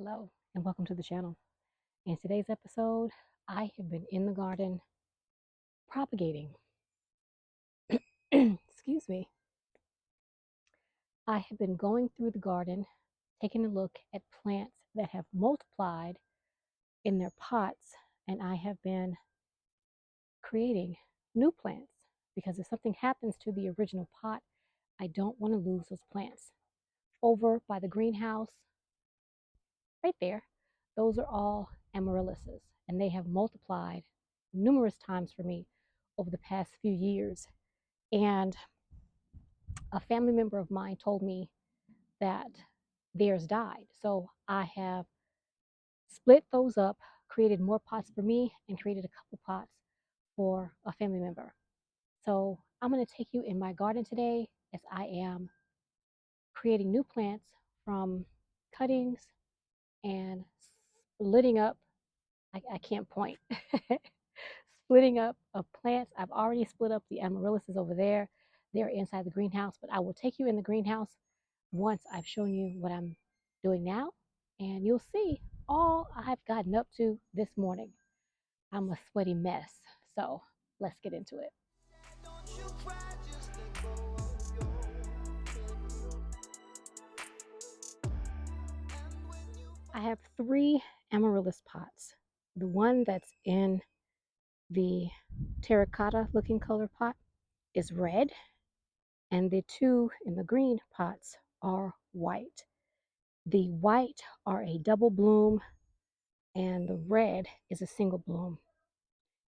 Hello and welcome to the channel. In today's episode, I have been in the garden propagating. Excuse me. I have been going through the garden, taking a look at plants that have multiplied in their pots, and I have been creating new plants because if something happens to the original pot, I don't want to lose those plants. Over by the greenhouse, right there, those are all amaryllises, and they have multiplied numerous times for me over the past few years. And a family member of mine told me that theirs died. So I have split those up, created more pots for me, and created a couple pots for a family member. So I'm going to take you in my garden today as I am creating new plants from cuttings and splitting up. I can't point. Splitting up of plants. I've already split up the amaryllises over there. They're inside the greenhouse, but I will take you in the greenhouse once I've shown you what I'm doing now, and you'll see all I've gotten up to this morning. I'm a sweaty mess, so let's get into it. I have 3 amaryllis pots. The one that's in the terracotta looking color pot is red, and the 2 in the green pots are white. The white are a double bloom, and the red is a single bloom.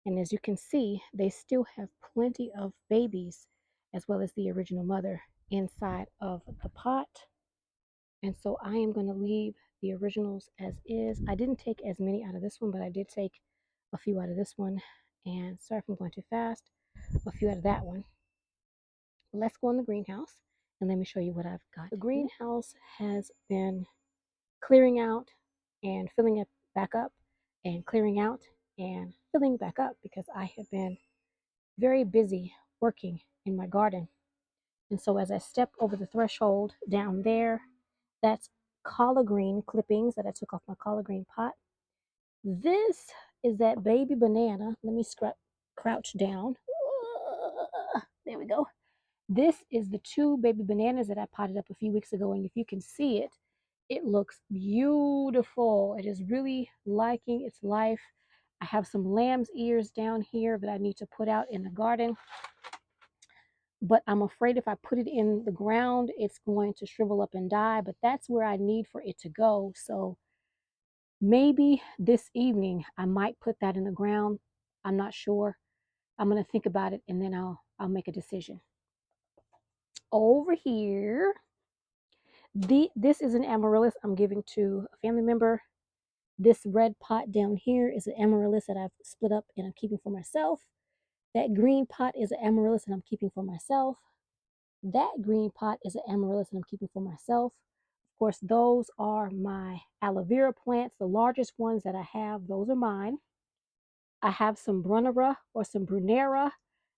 And as you can see, they still have plenty of babies, as well as the original mother, inside of the pot. And so I am going to leave the originals as is. I didn't take as many out of this one, but I did take a few out of this one. And sorry if I'm going too fast, a few out of that one. Let's go in the greenhouse and let me show you what I've got. The greenhouse has been clearing out and filling it back up and clearing out and filling back up because I have been very busy working in my garden. And so as I step over the threshold down there, that's collard green clippings that I took off my collard green pot. This is that baby banana. Let me crouch down. There we go. This is the 2 baby bananas that I potted up a few weeks ago, and if you can see it, it looks beautiful. It is really liking its life. I have some lamb's ears down here that I need to put out in the garden, but I'm afraid if I put it in the ground, it's going to shrivel up and die, but that's where I need for it to go. So maybe this evening I might put that in the ground. I'm not sure. I'm going to think about it, and then I'll make a decision. Over here, this is an amaryllis I'm giving to a family member. This red pot down here is an amaryllis that I've split up and I'm keeping for myself. That green pot is an amaryllis and I'm keeping for myself. That green pot is an amaryllis and I'm keeping for myself. Of course, those are my aloe vera plants. The largest ones that I have, those are mine. I have some Brunnera or some Brunera.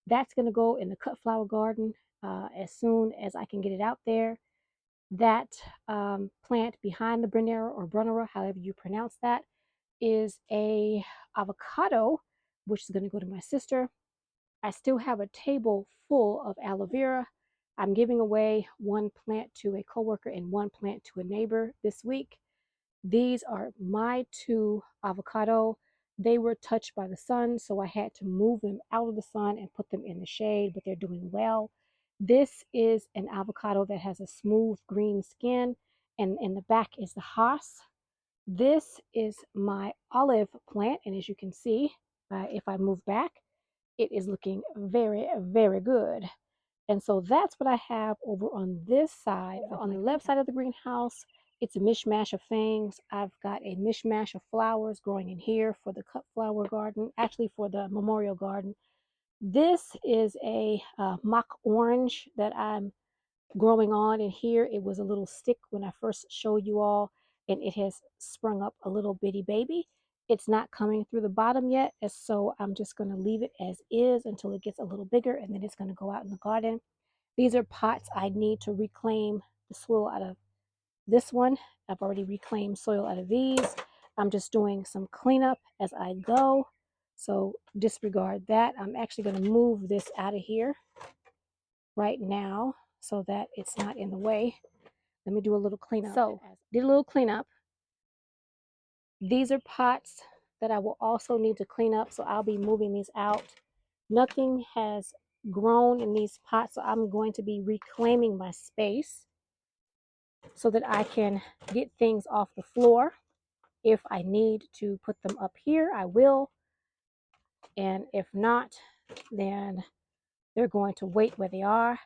That's going to go in the cut flower garden as soon as I can get it out there. That plant behind the Brunnera or Brunnera, however you pronounce that, is a avocado, which is going to go to my sister. I still have a table full of aloe vera. I'm giving away 1 plant to a coworker and 1 plant to a neighbor this week. These are my 2 avocado. They were touched by the sun, so I had to move them out of the sun and put them in the shade, but they're doing well. This is an avocado that has a smooth green skin, and in the back is the Haas. This is my olive plant, and as you can see, if I move back, it is looking very, very good. And so that's what I have over on this side. On the left side of the greenhouse, it's a mishmash of things. I've got a mishmash of flowers growing in here for the cut flower garden, actually for the memorial garden. This is a mock orange that I'm growing on in here. It was a little stick when I first showed you all, and it has sprung up a little bitty baby. It's not coming through the bottom yet, and so I'm just going to leave it as is until it gets a little bigger, and then it's going to go out in the garden. These are pots I need to reclaim the soil out of This one, I've already reclaimed soil out of these. I'm just doing some cleanup as I go. So disregard that. I'm actually going to move this out of here right now so that it's not in the way. Let me do a little cleanup. So, did a little cleanup. These are pots that I will also need to clean up, so I'll be moving these out. Nothing has grown in these pots, so I'm going to be reclaiming my space so that I can get things off the floor. If I need to put them up here, I will. And if not, then they're going to wait where they are.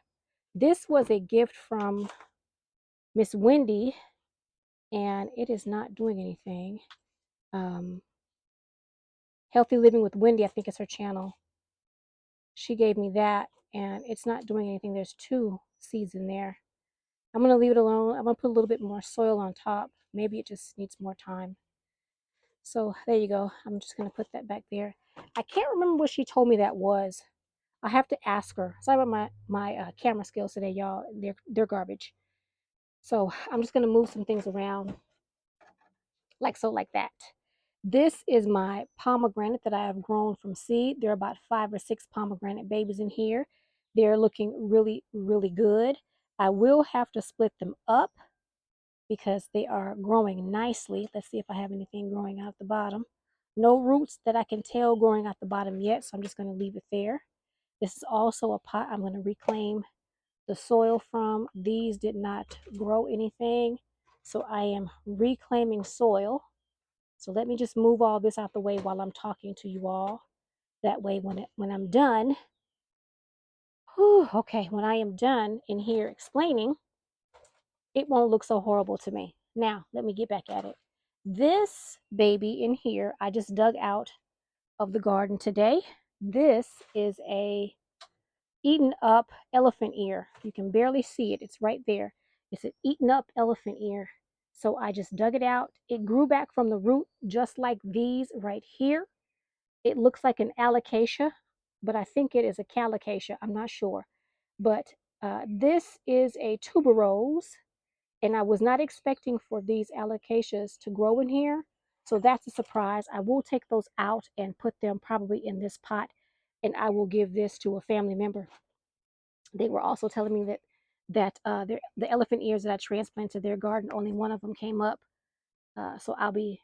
This was a gift from Miss Wendy, and it is not doing anything. Healthy Living with Wendy, I think is her channel. She gave me that, and it's not doing anything. There's 2 seeds in there. I'm going to leave it alone. I'm going to put a little bit more soil on top. Maybe it just needs more time. So there you go. I'm just going to put that back there. I can't remember what she told me that was. I have to ask her. Sorry about my camera skills today, y'all. They're garbage. So I'm just going to move some things around like so, like that. This is my pomegranate that I have grown from seed. There are about 5 or 6 pomegranate babies in here. They're looking really, really good. I will have to split them up because they are growing nicely. Let's see if I have anything growing out the bottom. No roots that I can tell growing out the bottom yet, so I'm just going to leave it there. This is also a pot I'm going to reclaim the soil from. These did not grow anything, so I am reclaiming soil. So let me just move all this out the way while I'm talking to you all. That way when I'm done, okay, when I am done in here explaining, it won't look so horrible to me. Now, let me get back at it. This baby in here, I just dug out of the garden today. This is a eaten up elephant ear. You can barely see it. It's right there. It's an eaten up elephant ear. So I just dug it out. It grew back from the root just like these right here. It looks like an alocasia, but I think it is a calicacia. I'm not sure. But this is a tuberose, and I was not expecting for these alocasias to grow in here. So that's a surprise. I will take those out and put them probably in this pot, and I will give this to a family member. They were also telling me that the elephant ears that I transplanted to their garden, only one of them came up. So I'll be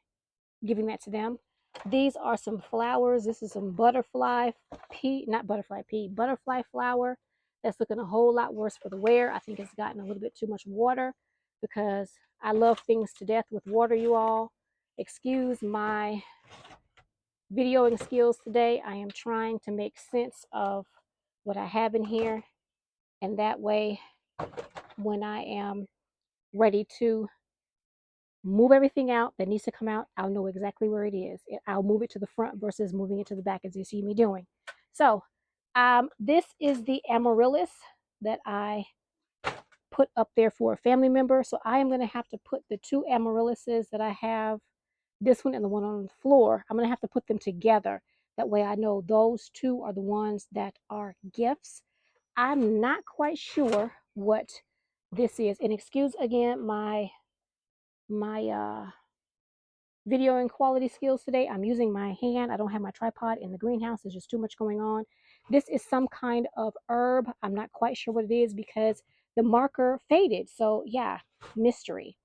giving that to them. These are some flowers. This is some butterfly pea, not butterfly pea, butterfly flower. That's looking a whole lot worse for the wear. I think it's gotten a little bit too much water because I love things to death with water, you all. Excuse my videoing skills today. I am trying to make sense of what I have in here. And that way, when I am ready to move everything out that needs to come out, I'll know exactly where it is. I'll move it to the front versus moving it to the back as you see me doing. So this is the amaryllis that I put up there for a family member. So I am going to have to put the 2 amaryllises that I have, this one and the one on the floor, I'm going to have to put them together. That way I know those 2 are the ones that are gifts. I'm not quite sure what this is. And excuse again my videoing quality skills today. I'm using my hand. I don't have my tripod in the greenhouse. There's just too much going on. This is some kind of herb. I'm not quite sure what it is because the marker faded. So yeah, mystery.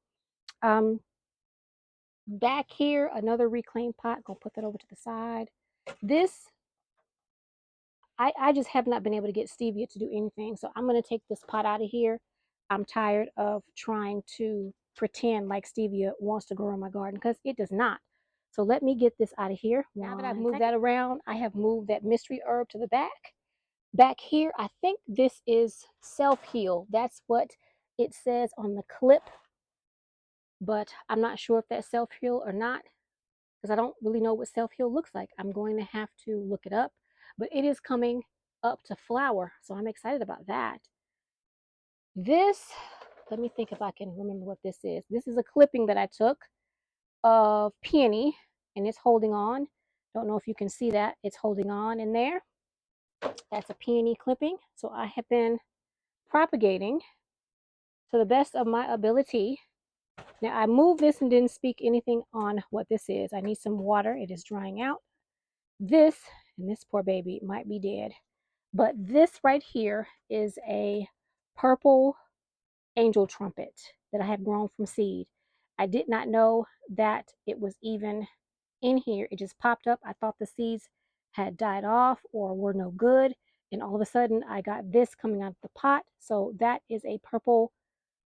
Back here, another reclaimed pot. Gonna put that over to the side. This, I just have not been able to get stevia to do anything. So I'm gonna take this pot out of here. I'm tired of trying to pretend like stevia wants to grow in my garden because it does not. So let me get this out of here. Now that I've moved that around, I have moved that mystery herb to the back. Back here, I think this is self-heal. That's what it says on the clip, but I'm not sure if that's self-heal or not because I don't really know what self-heal looks like. I'm going to have to look it up, but it is coming up to flower, so I'm excited about that. This, let me think if I can remember what this is. This is a clipping that I took of peony, and it's holding on. Don't know if you can see that. It's holding on in there. That's a peony clipping. So I have been propagating to the best of my ability Now I moved this and didn't speak anything on what this is. I need some water. It is drying out. This, and this poor baby might be dead, but this right here is a purple angel trumpet that I have grown from seed. I did not know that it was even in here. It just popped up. I thought the seeds had died off or were no good. And all of a sudden, I got this coming out of the pot. So that is a purple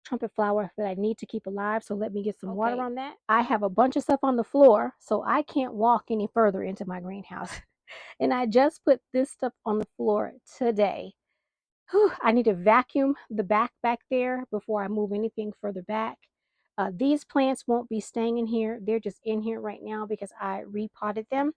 trumpet flower that I need to keep alive. So let me get some water on that. I have a bunch of stuff on the floor, so I can't walk any further into my greenhouse. And I just put this stuff on the floor today. Whew, I need to vacuum the back there before I move anything further back. These plants won't be staying in here. They're just in here right now because I repotted them.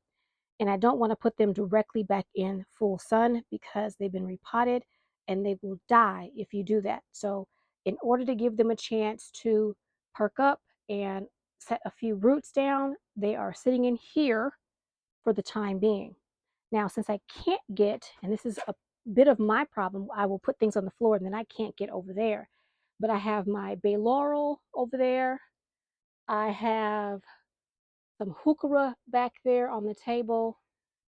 And I don't want to put them directly back in full sun because they've been repotted and they will die if you do that. So in order to give them a chance to perk up and set a few roots down, they are sitting in here for the time being. Now, since I can't get, and this is a bit of my problem, I will put things on the floor and then I can't get over there. But I have my bay laurel over there. I have some heuchera back there on the table,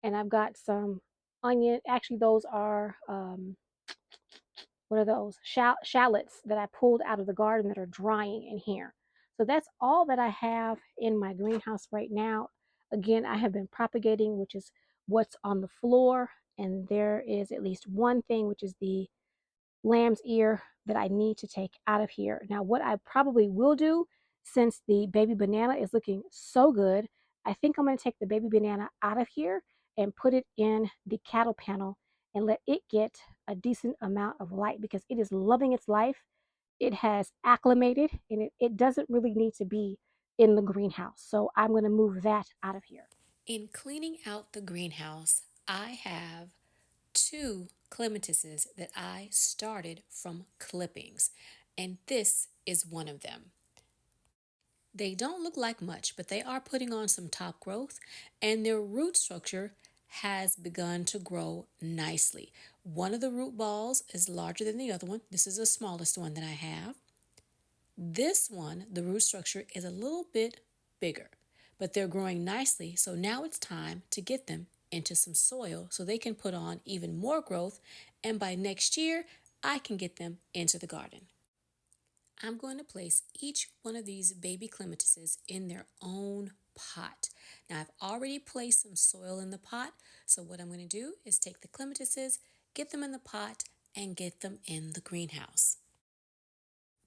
and I've got some onion. Actually, those are what are those? Shallots that I pulled out of the garden that are drying in here. So that's all that I have in my greenhouse right now. Again, I have been propagating, which is what's on the floor, and there is at least one thing, which is the lamb's ear, that I need to take out of here. Now, what I probably will do, since the baby banana is looking so good, I think I'm going to take the baby banana out of here and put it in the cattle panel and let it get a decent amount of light because it is loving its life. It has acclimated and it doesn't really need to be in the greenhouse. So I'm going to move that out of here. In cleaning out the greenhouse, I have two clematises that I started from clippings, and this is one of them. They don't look like much, but they are putting on some top growth, and their root structure has begun to grow nicely. One of the root balls is larger than the other one. This is the smallest one that I have. This one, the root structure is a little bit bigger, but they're growing nicely. So now it's time to get them into some soil so they can put on even more growth. And by next year, I can get them into the garden. I'm going to place each one of these baby clematises in their own pot. Now I've already placed some soil in the pot. So what I'm going to do is take the clematises, get them in the pot, and get them in the greenhouse.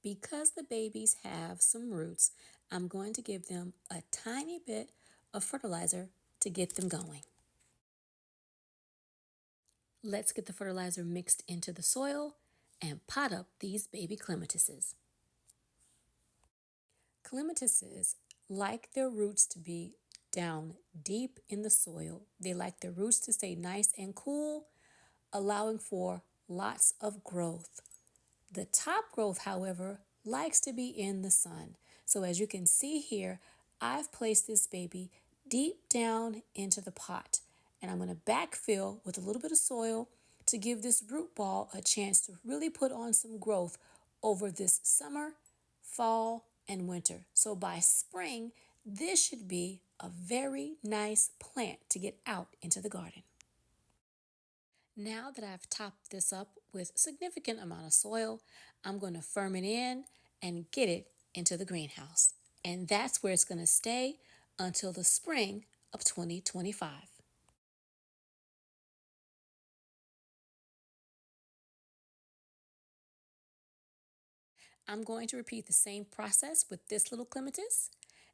Because the babies have some roots, I'm going to give them a tiny bit of fertilizer to get them going. Let's get the fertilizer mixed into the soil and pot up these baby clematises. Clematises like their roots to be down deep in the soil. They like their roots to stay nice and cool, allowing for lots of growth. The top growth, however, likes to be in the sun. So as you can see here, I've placed this baby deep down into the pot, and I'm going to backfill with a little bit of soil to give this root ball a chance to really put on some growth over this summer, fall, and winter. So by spring, this should be a very nice plant to get out into the garden. Now that I've topped this up with a significant amount of soil, I'm going to firm it in and get it into the greenhouse. And that's where it's going to stay until the spring of 2025. I'm going to repeat the same process with this little clematis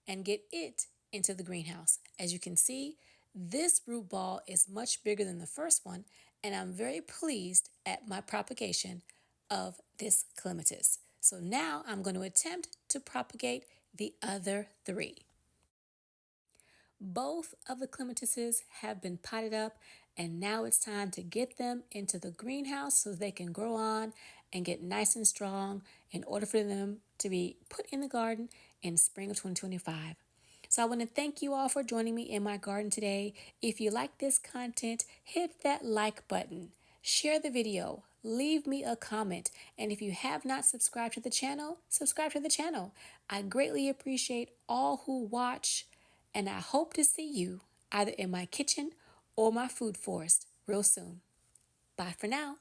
and get it into the greenhouse. As you can see, this root ball is much bigger than the first one, and I'm very pleased at my propagation of this clematis. So now I'm going to attempt to propagate the other three. Both of the clematises have been potted up, and now it's time to get them into the greenhouse so they can grow on and get nice and strong in order for them to be put in the garden in spring of 2025. So I want to thank you all for joining me in my garden today. If you like this content, hit that like button, share the video, leave me a comment. And if you have not subscribed to the channel, subscribe to the channel. I greatly appreciate all who watch, and I hope to see you either in my kitchen or my food forest real soon. Bye for now.